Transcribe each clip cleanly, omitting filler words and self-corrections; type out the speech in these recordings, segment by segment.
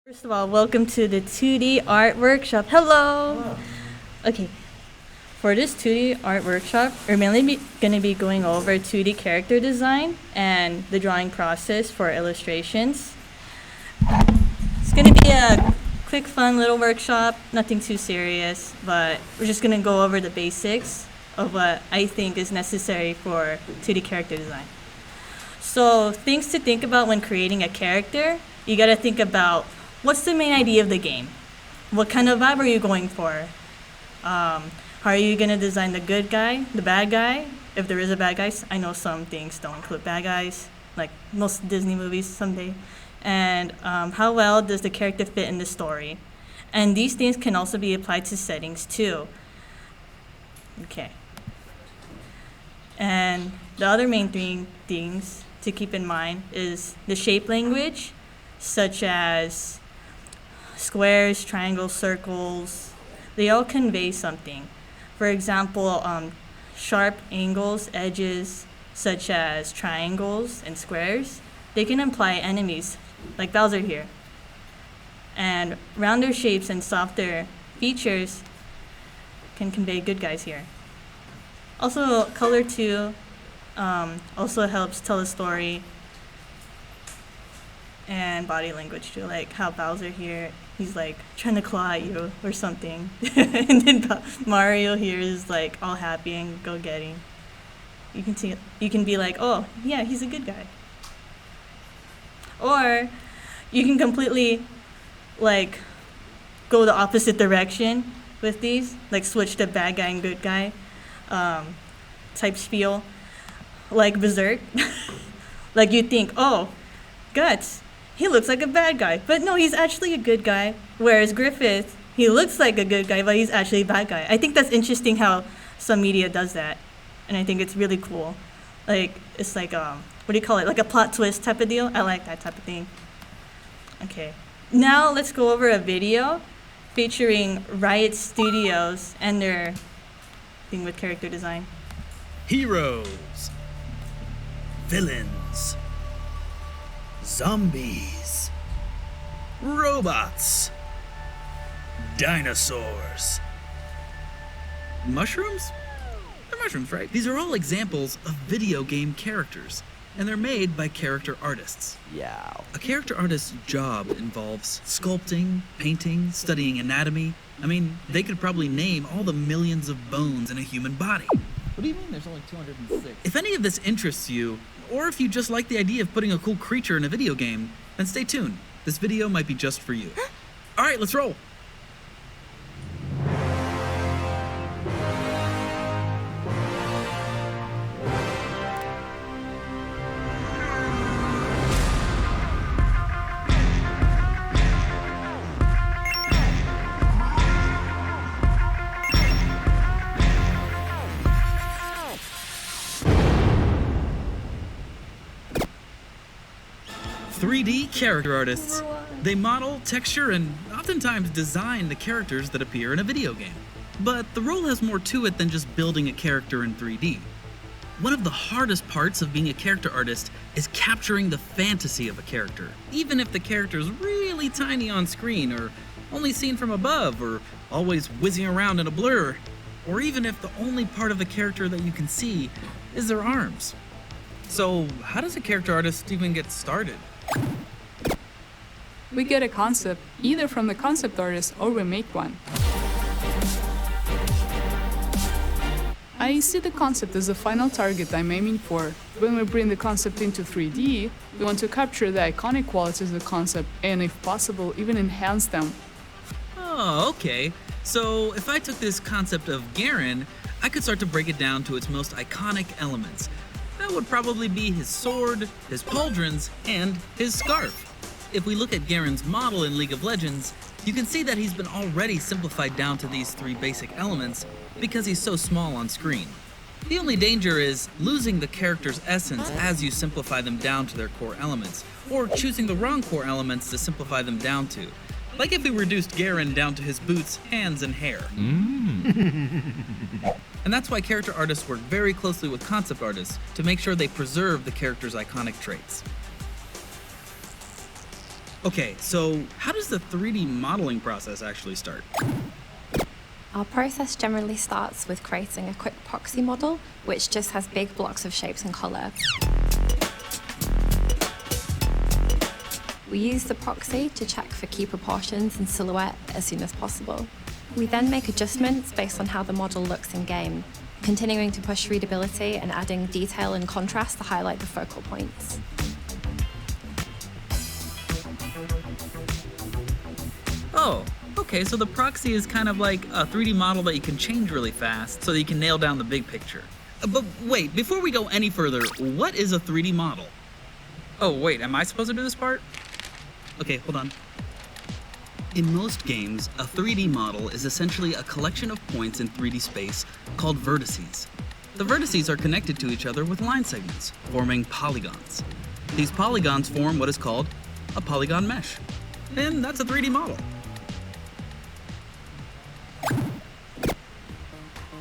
First of all, welcome to the 2D art workshop. Hello! Okay, for this 2D art workshop, we're mainly going to be going over 2D character design and the drawing process for illustrations. It's going to be a quick, fun little workshop, nothing too serious, but we're just going to go over the basics of what I think is necessary for 2D character design. So, things to think about when creating a character, you got to think about what's the main idea of the game? What kind of vibe are you going for? How are you going to design the good guy, the bad guy? If there is a bad guy, I know some things don't include bad guys, like most Disney movies someday. And how well does the character fit in the story? And these things can also be applied to settings too. Okay. And the other main things to keep in mind is the shape language, such as squares, triangles, circles. They all convey something. For example, sharp angles, edges, such as triangles and squares, they can imply enemies, like Bowser here. And rounder shapes and softer features can convey good guys here. Also, color too also helps tell a story, and body language too, like how Bowser here, he's like trying to claw at you or something. And then Mario here is like all happy and go-getting. You can be like, oh yeah, he's a good guy. Or you can completely like go the opposite direction with these, like switch to bad guy and good guy type spiel, like Berserk. Like you think, oh, Guts, he looks like a bad guy, but no, he's actually a good guy. Whereas Griffith, he looks like a good guy, but he's actually a bad guy. I think that's interesting how some media does that, and I think it's really cool. Like, it's like, what do you call it? Like a plot twist type of deal? I like that type of thing. Okay, now let's go over a video featuring Riot Studios and their thing with character design. Heroes, villains, zombies, robots, dinosaurs, mushrooms? They're mushrooms, right? These are all examples of video game characters, and they're made by character artists. Yeah. A character artist's job involves sculpting, painting, studying anatomy. I mean, they could probably name all the millions of bones in a human body. What do you mean there's only 206? If any of this interests you, or if you just like the idea of putting a cool creature in a video game, then stay tuned. This video might be just for you. All right, let's roll. "3D character artists. They model, texture, and oftentimes design the characters that appear in a video game. But the role has more to it than just building a character in 3D. One of the hardest parts of being a character artist is capturing the fantasy of a character, even if the character is really tiny on screen, or only seen from above, or always whizzing around in a blur, or even if the only part of the character that you can see is their arms. So, how does a character artist even get started? We get a concept, either from the concept artist or we make one. I see the concept as the final target I'm aiming for. When we bring the concept into 3D, we want to capture the iconic qualities of the concept and, if possible, even enhance them. Oh, okay. So if I took this concept of Garen, I could start to break it down to its most iconic elements. That would probably be his sword, his pauldrons, and his scarf. If we look at Garen's model in League of Legends, you can see that he's been already simplified down to these three basic elements because he's so small on screen. The only danger is losing the character's essence as you simplify them down to their core elements, or choosing the wrong core elements to simplify them down to. Like if we reduced Garen down to his boots, hands, and hair. And that's why character artists work very closely with concept artists to make sure they preserve the character's iconic traits. Okay, so how does the 3D modeling process actually start? Our process generally starts with creating a quick proxy model, which just has big blocks of shapes and color. We use the proxy to check for key proportions and silhouette as soon as possible. We then make adjustments based on how the model looks in game, continuing to push readability and adding detail and contrast to highlight the focal points. Oh, okay, so the proxy is kind of like a 3D model that you can change really fast so that you can nail down the big picture. But wait, before we go any further, what is a 3D model? Oh, wait, am I supposed to do this part? Okay, hold on. In most games, a 3D model is essentially a collection of points in 3D space called vertices. The vertices are connected to each other with line segments, forming polygons. These polygons form what is called a polygon mesh. And that's a 3D model.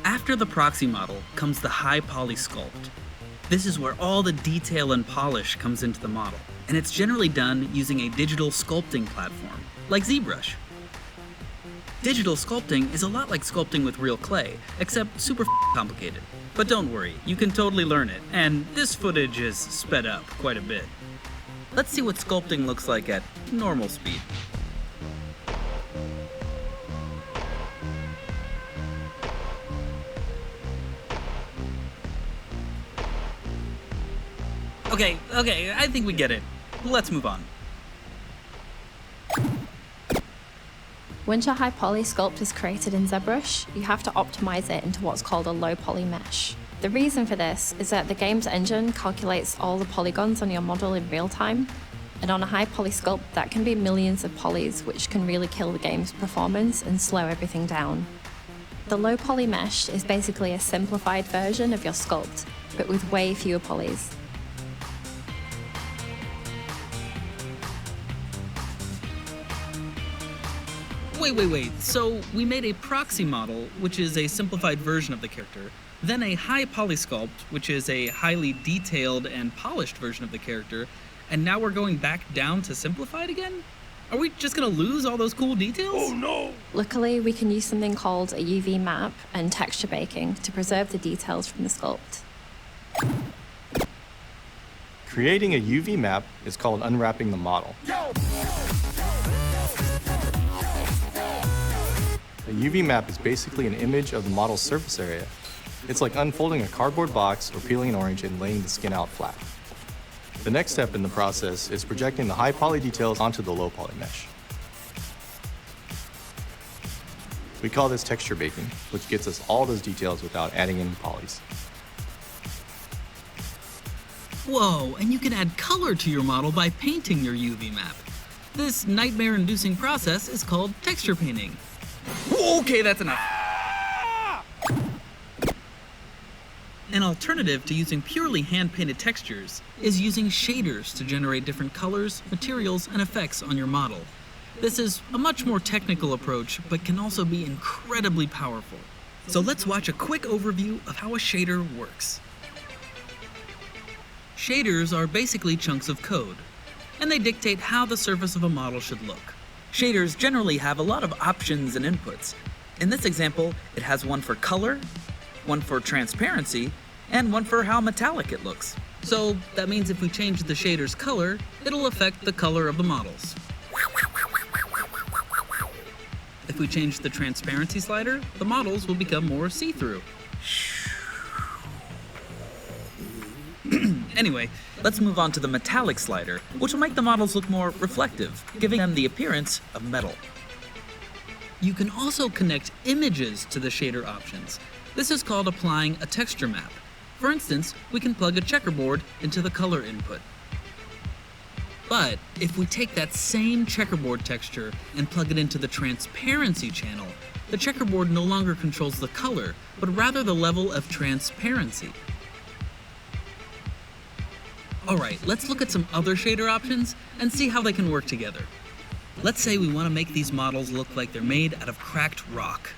After the proxy model comes the high poly sculpt. This is where all the detail and polish comes into the model, and it's generally done using a digital sculpting platform, like ZBrush. Digital sculpting is a lot like sculpting with real clay, except super complicated. But don't worry, you can totally learn it, and this footage is sped up quite a bit. Let's see what sculpting looks like at normal speed. Okay, I think we get it. Let's move on. Once your high poly sculpt is created in ZBrush, you have to optimize it into what's called a low poly mesh. The reason for this is that the game's engine calculates all the polygons on your model in real time, and on a high poly sculpt, that can be millions of polys, which can really kill the game's performance and slow everything down. The low poly mesh is basically a simplified version of your sculpt, but with way fewer polys. Wait. So we made a proxy model, which is a simplified version of the character, then a high poly sculpt, which is a highly detailed and polished version of the character, and now we're going back down to simplified again? Are we just gonna lose all those cool details? Oh no! Luckily, we can use something called a UV map and texture baking to preserve the details from the sculpt. Creating a UV map is called unwrapping the model. A UV map is basically an image of the model's surface area. It's like unfolding a cardboard box or peeling an orange and laying the skin out flat. The next step in the process is projecting the high poly details onto the low poly mesh. We call this texture baking, which gets us all those details without adding any polys. Whoa, and you can add color to your model by painting your UV map. This nightmare-inducing process is called texture painting. Okay, that's enough. An alternative to using purely hand-painted textures is using shaders to generate different colors, materials, and effects on your model. This is a much more technical approach, but can also be incredibly powerful. So let's watch a quick overview of how a shader works. Shaders are basically chunks of code, and they dictate how the surface of a model should look. Shaders generally have a lot of options and inputs. In this example, it has one for color, one for transparency, and one for how metallic it looks. So that means if we change the shader's color, it'll affect the color of the models. If we change the transparency slider, the models will become more see-through. Anyway, let's move on to the metallic slider, which will make the models look more reflective, giving them the appearance of metal. You can also connect images to the shader options. This is called applying a texture map. For instance, we can plug a checkerboard into the color input. But if we take that same checkerboard texture and plug it into the transparency channel, the checkerboard no longer controls the color, but rather the level of transparency. Alright, let's look at some other shader options and see how they can work together. Let's say we want to make these models look like they're made out of cracked rock.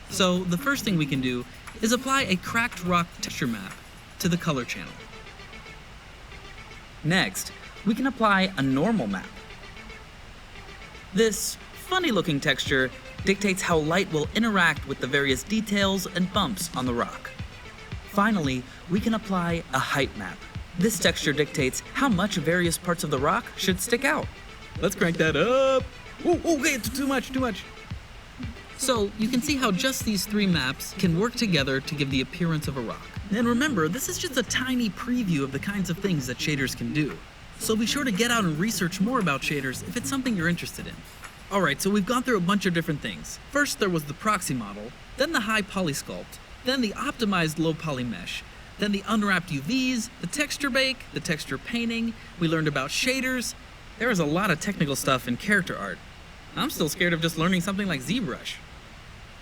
So the first thing we can do is apply a cracked rock texture map to the color channel. Next, we can apply a normal map. This funny looking texture dictates how light will interact with the various details and bumps on the rock. Finally, we can apply a height map. This texture dictates how much various parts of the rock should stick out. Let's crank that up. Okay, it's too much. So you can see how just these three maps can work together to give the appearance of a rock. And remember, this is just a tiny preview of the kinds of things that shaders can do. So be sure to get out and research more about shaders if it's something you're interested in. Alright, so we've gone through a bunch of different things. First there was the proxy model, then the high poly sculpt, then the optimized low poly mesh, then the unwrapped UVs, the texture bake, the texture painting, we learned about shaders. There is a lot of technical stuff in character art. I'm still scared of just learning something like ZBrush.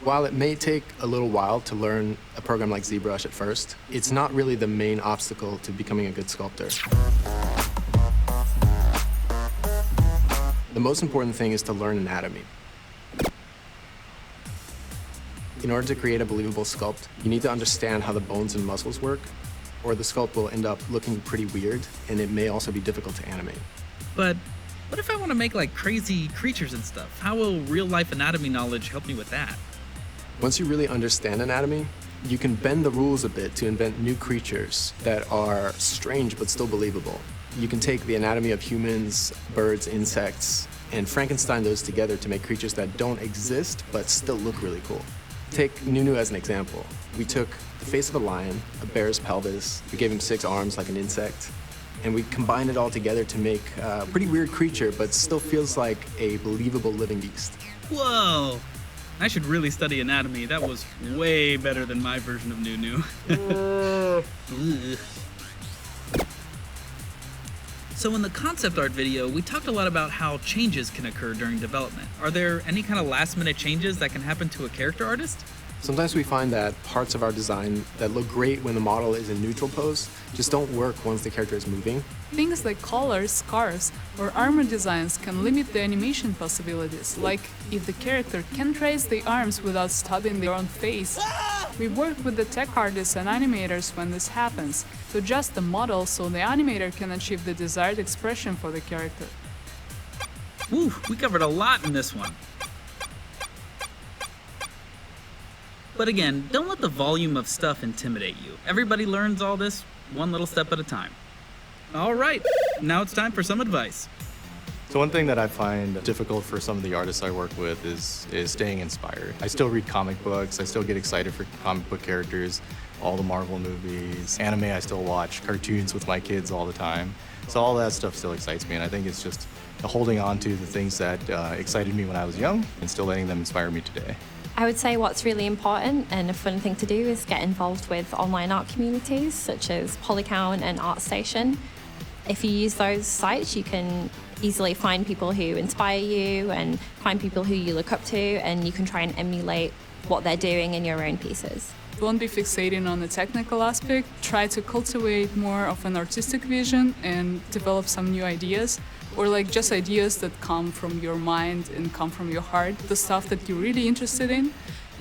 While it may take a little while to learn a program like ZBrush at first, it's not really the main obstacle to becoming a good sculptor. The most important thing is to learn anatomy. In order to create a believable sculpt, you need to understand how the bones and muscles work, or the sculpt will end up looking pretty weird, and it may also be difficult to animate. But what if I want to make like crazy creatures and stuff? How will real life anatomy knowledge help me with that? Once you really understand anatomy, you can bend the rules a bit to invent new creatures that are strange but still believable. You can take the anatomy of humans, birds, insects, and Frankenstein those together to make creatures that don't exist but still look really cool. Take Nunu as an example. We took the face of a lion, a bear's pelvis, we gave him 6 arms like an insect, and we combined it all together to make a pretty weird creature but still feels like a believable living beast. Whoa! I should really study anatomy. That was way better than my version of Nunu. Ugh. So in the concept art video, we talked a lot about how changes can occur during development. Are there any kind of last minute changes that can happen to a character artist? Sometimes we find that parts of our design that look great when the model is in neutral pose just don't work once the character is moving. Things like colors, scars, or armor designs can limit the animation possibilities, like if the character can't raise the arms without stabbing their own face. We work with the tech artists and animators when this happens, to adjust the model so the animator can achieve the desired expression for the character. Woo, we covered a lot in this one. But again, don't let the volume of stuff intimidate you. Everybody learns all this one little step at a time. All right, now it's time for some advice. So one thing that I find difficult for some of the artists I work with is staying inspired. I still read comic books, I still get excited for comic book characters, all the Marvel movies, anime I still watch, cartoons with my kids all the time. So all that stuff still excites me, and I think it's just holding on to the things that excited me when I was young and still letting them inspire me today. I would say what's really important and a fun thing to do is get involved with online art communities such as Polycount and ArtStation. If you use those sites, you can easily find people who inspire you and find people who you look up to, and you can try and emulate what they're doing in your own pieces. Don't be fixating on the technical aspect. Try to cultivate more of an artistic vision and develop some new ideas, or like just ideas that come from your mind and come from your heart, the stuff that you're really interested in.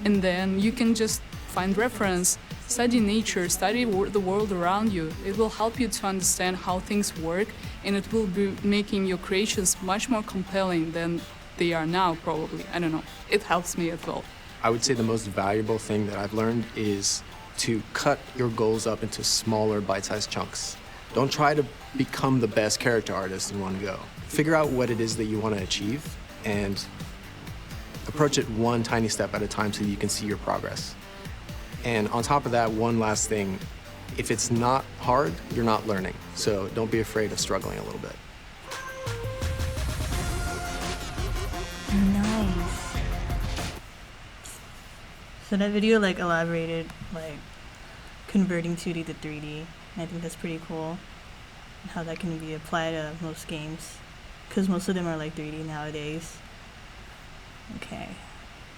And then you can just find reference, study nature, study the world around you. It will help you to understand how things work, and it will be making your creations much more compelling than they are now, probably. I don't know. It helps me as well. I would say the most valuable thing that I've learned is to cut your goals up into smaller bite-sized chunks. Don't try to become the best character artist in one go. Figure out what it is that you want to achieve and approach it one tiny step at a time so you can see your progress. And on top of that, one last thing, if it's not hard, you're not learning. So don't be afraid of struggling a little bit. Nice. So that video like elaborated like converting 2D to 3D. And I think that's pretty cool. And how that can be applied to most games, because most of them are like 3D nowadays. Okay,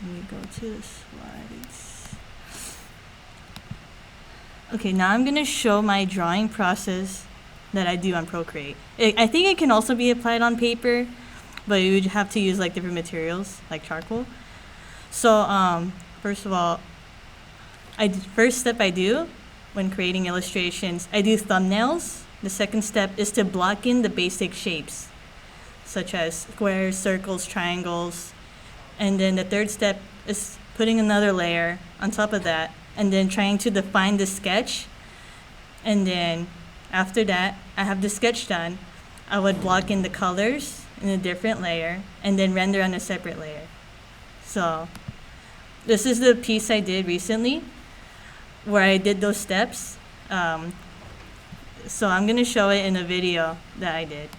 let me go to the slides. Okay, now I'm gonna show my drawing process that I do on Procreate. I think it can also be applied on paper, but you would have to use like different materials, like charcoal. So first of all, first step I do when creating illustrations, I do thumbnails. The second step is to block in the basic shapes. such as squares, circles, triangles. And then the third step is putting another layer on top of that, and then trying to define the sketch. And then after that, I have the sketch done. I would block in the colors in a different layer, and then render on a separate layer. So this is the piece I did recently, where I did those steps. So I'm gonna show it in a video that I did.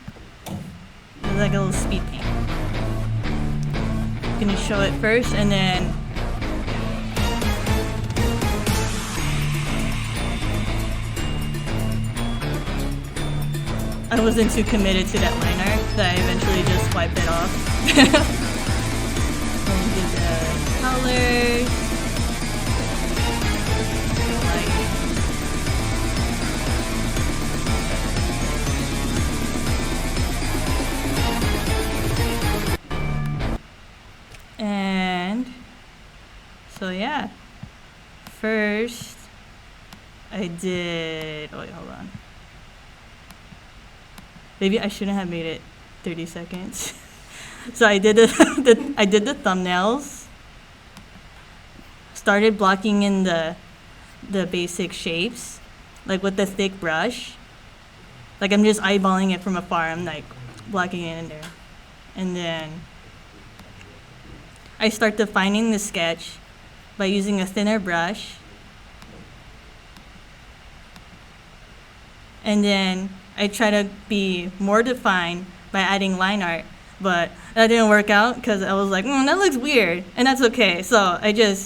It's like a little speed paint. I'm gonna show it first, and then I wasn't too committed to that line art, that I eventually just wiped it off. So we did the colors. And so yeah, first I did, oh wait, hold on. Maybe I shouldn't have made it 30 seconds. So I did I did the thumbnails, started blocking in the basic shapes, like with the thick brush. Like I'm just eyeballing it from afar, I'm like blocking it in there. And then I start defining the sketch by using a thinner brush. And then I try to be more defined by adding line art, but that didn't work out because I was like, that looks weird, and that's okay. So I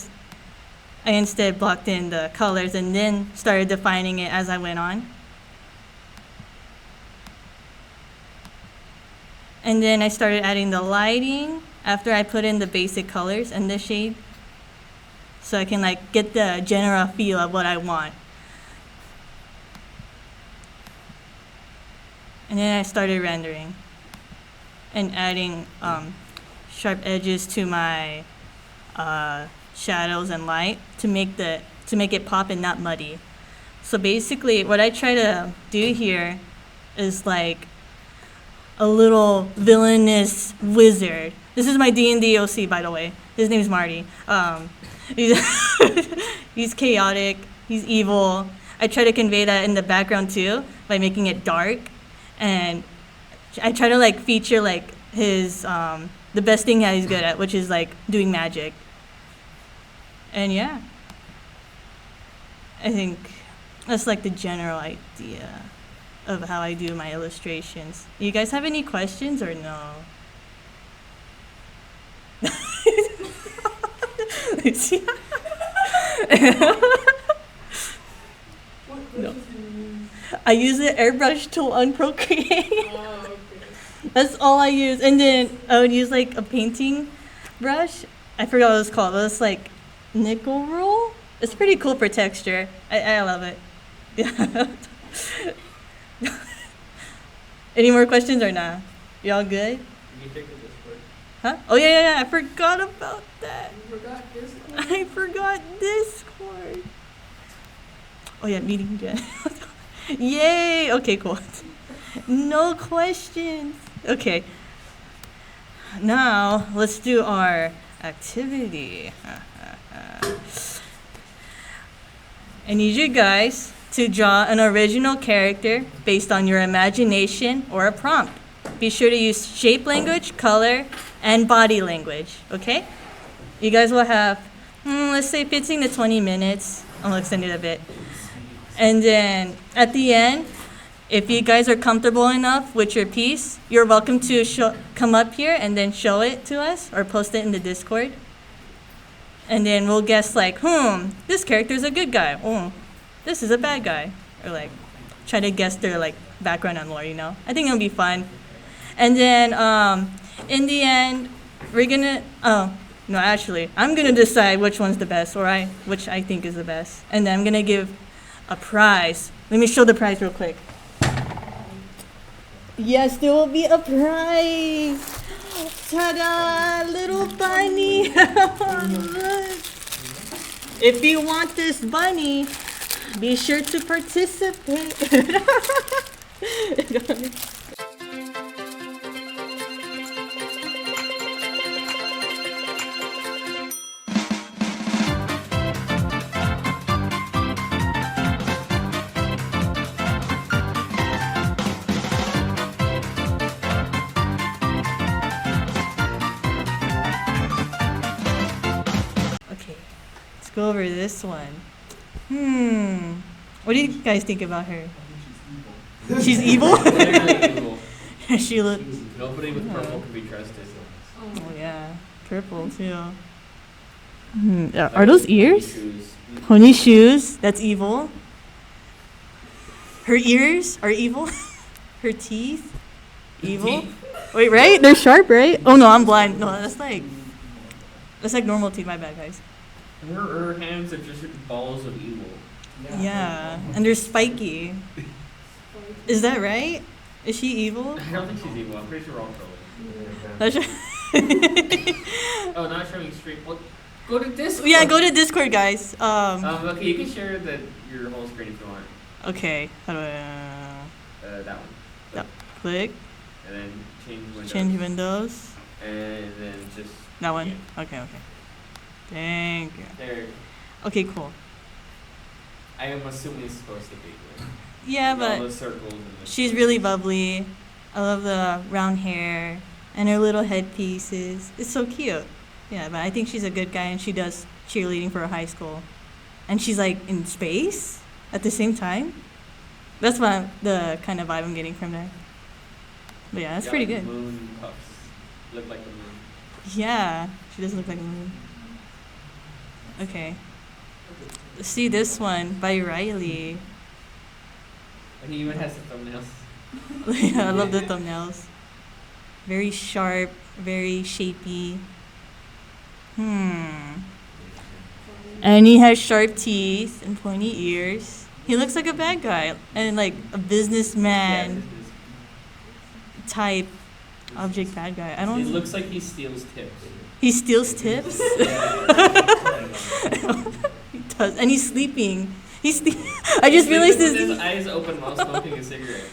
instead blocked in the colors and then started defining it as I went on. And then I started adding the lighting after I put in the basic colors and the shade, so I can like get the general feel of what I want. And then I started rendering and adding sharp edges to my shadows and light to make it pop and not muddy. So basically what I try to do here is like a little villainous wizard. This is my D&D OC, by the way. His name's Marty. He's chaotic, he's evil. I try to convey that in the background too by making it dark. And I try to like feature like his the best thing that he's good at, which is like doing magic. And yeah, I think that's like the general idea of how I do my illustrations. You guys have any questions or no? No. I use the airbrush tool on Procreate. Oh, okay. That's all I use. And then I would use like a painting brush. I forgot what it's called. It's like nickel roll. It's pretty cool for texture. I love it. Yeah. Any more questions or not? Y'all good? You take the Discord. Huh? Oh yeah. I forgot about that. You forgot Discord? I forgot Discord. Oh yeah, meeting Jen. Yay! Okay, cool. No questions. Okay. Now, let's do our activity. I need you guys to draw an original character based on your imagination or a prompt. Be sure to use shape language, color, and body language, okay? You guys will have, let's say 15 to 20 minutes. I'll extend it a bit. And then at the end, if you guys are comfortable enough with your piece, you're welcome to come up here and then show it to us or post it in the Discord. And then we'll guess like, this character's a good guy. Oh, this is a bad guy. Or like, try to guess their like background and lore, you know? I think it'll be fun. And then in the end, we're gonna, no, actually, I'm gonna decide which one's the best, or which I think is the best. And then I'm gonna give a prize. Let me show the prize real quick. Yes, there will be a prize. Ta-da! Little bunny. Look. If you want this bunny, be sure to participate. go over this one. What do you guys think about her? She's evil? Literally evil. She look. Nobody with purple can be trusted. Oh yeah, purple too. Are those ears? Shoes. Pony shoes. That's evil. Her ears are evil. Her teeth, evil. Wait, right? They're sharp, right? Oh no, I'm blind. No, that's like normal teeth. My bad, guys. Her hands are just balls of evil. Yeah, and they're spiky. Is that right? Is she evil? I don't think she's evil. I'm pretty sure we're all trolling. That's Oh, not showing stream. Well, go to Discord. yeah, go to Discord, guys. Okay, you can share your whole screen if you want. Okay. How do I That one. Yep. Click? And then change windows. Change windows. And then just. That one. Yeah. Okay. Thank you. There. Okay, cool. I am assuming it's supposed to be. Like, Yeah, all but those circles and the she's really bubbly. I love the round hair and her little headpieces. It's so cute. Yeah, but I think she's a good guy and she does cheerleading for a high school. And she's like in space at the same time. That's the kind of vibe I'm getting from there. But yeah, that's pretty good. Moon puffs look like the moon. Yeah, she does look like a moon. Okay. Let's see this one by Riley. And he even has the thumbnails. Yeah, I love the thumbnails. Very sharp, very shapy. And he has sharp teeth and pointy ears. He looks like a bad guy and like a businessman type object bad guy. I It don't. looks like he steals tips. He steals tips. He does, and he's sleeping. I just realized With this. his eyes open while smoking a cigarette.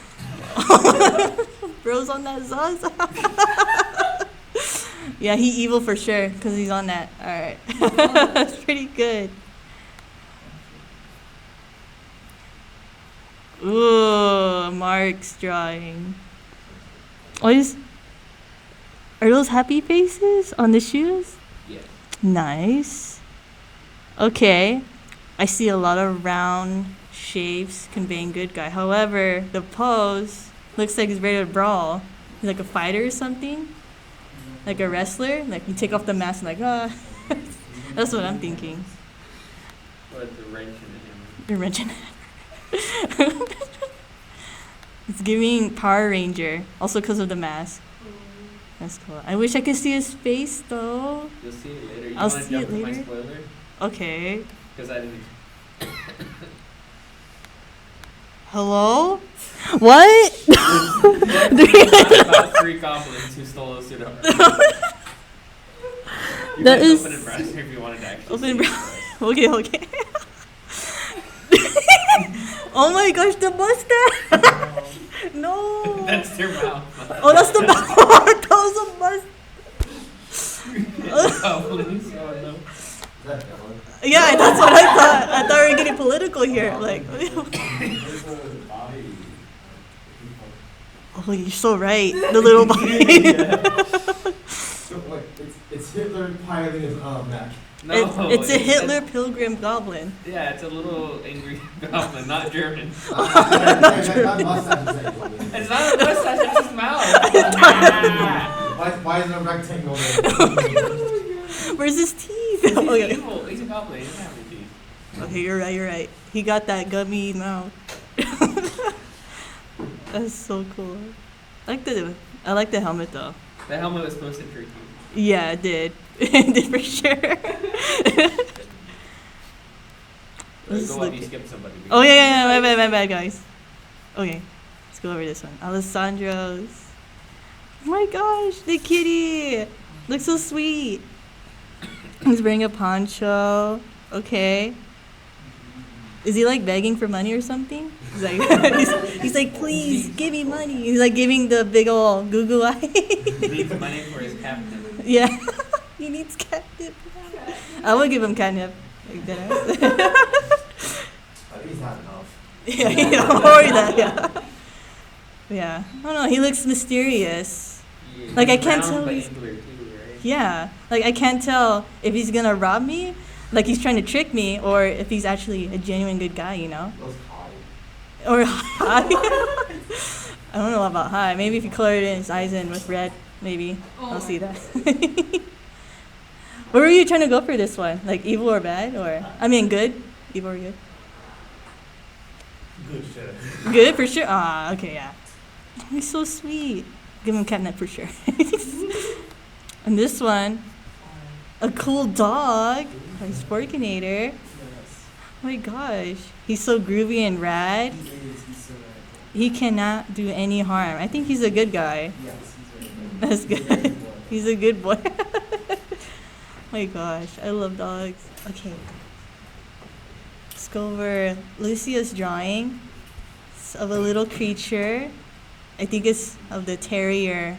Bro's on that Zaza. Yeah, he evil for sure because he's on that. All right, that's pretty good. Ooh, Mark's drawing. Are those happy faces on the shoes? Yeah. Nice. Okay. I see a lot of round shapes conveying good guy. However, the pose looks like he's ready to brawl. He's like a fighter or something. Like a wrestler. Like you take off the mask and like, ah. That's what I'm thinking. But the wrench in the hammer. You're wrenching. It's giving Power Ranger. Also because of the mask. That's cool. I wish I could see his face though. You'll see it later. You I'll wanna see jump it to my later. spoiler? Okay. Because I didn't. Hello? What? About 3 goblins who stole a pseudo. That is- Open in browser if you wanted to actually. Open see browser. it. Okay. Oh my gosh, the mustache! No. That's their mouth. Oh, that's the mouth. That was a must. Goblins. Oh no. Yeah, that's what I thought. I thought we were getting political here. Like, oh, you're so right. The little body. So wait, it's Hitler piloting his Mac. No. It's a Hitler pilgrim goblin. Yeah, it's a little angry goblin, not German. That mustache is like, It's not a mustache, it's his mouth. why is it a rectangle there? Where's his teeth? He's Oh, yeah. evil. He's a goblin. He doesn't have any teeth. Okay, you're right. He got that gummy mouth. That's so cool. I like the helmet though. The helmet was supposed to trick you. Yeah, it did. It did for sure. Let's Go look on, you at- skipped somebody. Oh yeah, my bad, guys. Okay, let's go over this one. Alessandro's. Oh my gosh, the kitty looks so sweet. He's wearing a poncho. Okay. Is he like begging for money or something? He's like, he's like, please give me money. He's like giving the big ol' Google eye. He needs money for his captain. Yeah, he needs catnip. I will give him catnip. Like that. At least not enough. Yeah, don't worry that. Yeah. Yeah. I don't know. He looks mysterious. Yeah, Like, I he's can't round tell but he's- angular too, right? Yeah. Like I can't tell if he's gonna rob me like he's trying to trick me, or if he's actually a genuine good guy, you know? Those high. Or high. I don't know about high. Maybe if you colored his eyes in with red, maybe I'll see that. Where were you trying to go for this one? Like evil or bad, or I mean good? Evil or good? Good shit. Good for sure. Ah, okay, yeah. He's so sweet. Give him catnip for sure. And this one, a cool dog, by Sporkinator. Oh my gosh, he's so groovy and rad. He cannot do any harm. I think he's a good guy. That's good. He's a good boy. My gosh, I love dogs. Okay. Let's go over Lucia's drawing. It's of a little creature. I think it's of the terrier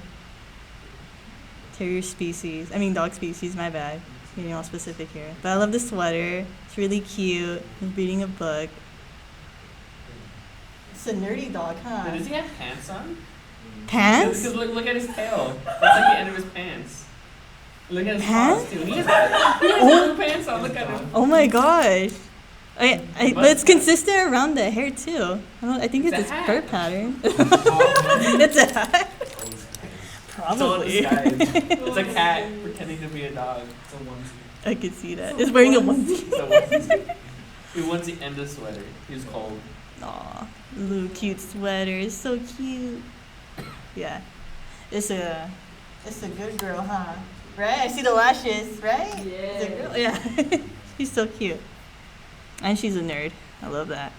species. I mean dog species, my bad. Getting all specific here. But I love the sweater. It's really cute. He's reading a book. It's a nerdy dog, huh? Does he have pants on? Pants? Because look at his tail. That's like the end of his pants. Look at his Pants? paws too. He has no pants on. Look at him. Oh my gosh. But it's consistent around the hair too. I think it's It's a its hat. fur pattern. It's a hat. It's all in Probably. disguise. It's a cat pretending to be a dog. It's a onesie. I could see that. It's wearing a onesie. It's a onesie. He onesie and a sweater. He was cold. Aw, little cute sweater. It's so cute. Yeah. It's a good girl, huh? Right? I see the lashes, right? Yeah. It's a girl. Yeah. She's so cute. And she's a nerd. I love that.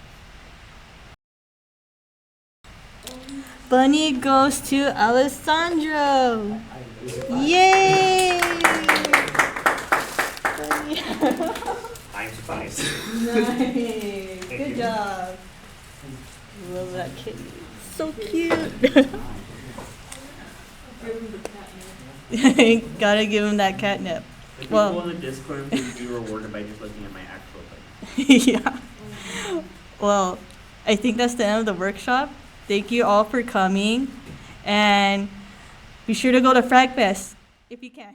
Bunny goes to Alessandro. Yay! I'm surprised. Nice. Good job. Love that kitty. So cute. Gotta give him that catnip. If Well- people on the Discord would be rewarded by just looking at my actual thing. Yeah. Well, I think that's the end of the workshop. Thank you all for coming. And be sure to go to FragFest if you can.